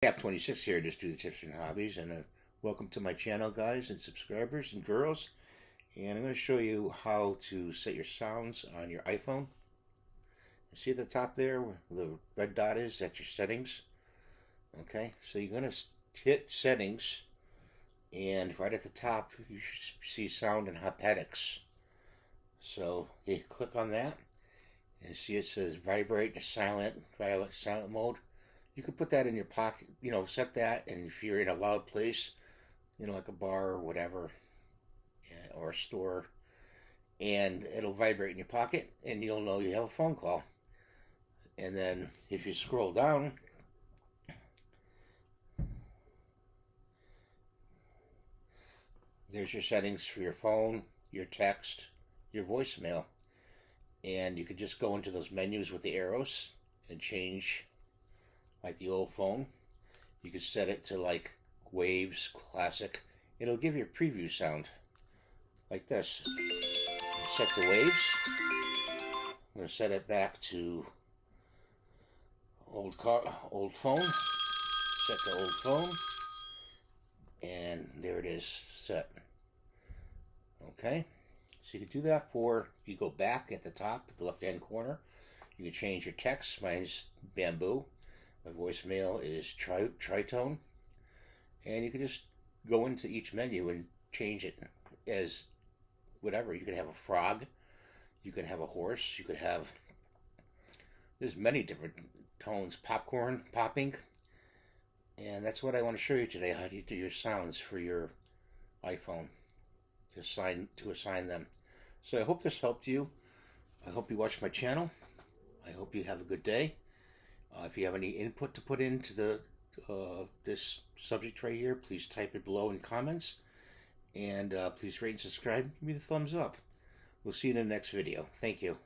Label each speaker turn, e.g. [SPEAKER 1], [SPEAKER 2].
[SPEAKER 1] Hap26 here, just do the tips and hobbies, and welcome to my channel, guys and subscribers and girls. And I'm going to show you how to set your sounds on your iPhone. You see at the top there where the red dot is? That's your settings. Okay, so you're going to hit settings, and right at the top you should see sound and haptics. So you click on that, and see it says vibrate to silent mode. You could put that in your pocket, set that, and if you're in a loud place, like a bar or whatever, or a store, and it'll vibrate in your pocket, and you'll know you have a phone call. And then if you scroll down, there's your settings for your phone, your text, your voicemail, and you could just go into those menus with the arrows and change. Like the old phone, you could set it to like waves, classic. It'll give you a preview sound like this. Set the waves. I'm going to set it back to old phone. Set the old phone, and there it is, set. Okay, so you can do that you go back at the top, at the left-hand corner. You can change your text. Mine's bamboo. My voicemail is tritone, and you can just go into each menu and change it as whatever. You could have a frog, you could have a horse, you could have, there's many different tones, popcorn, popping, and that's what I want to show you today, how you do your sounds for your iPhone, to assign them. So I hope this helped you. I hope you watch my channel. I hope you have a good day. If you have any input to put into this subject right here, please type it below in comments. And please rate and subscribe. Give me the thumbs up. We'll see you in the next video. Thank you.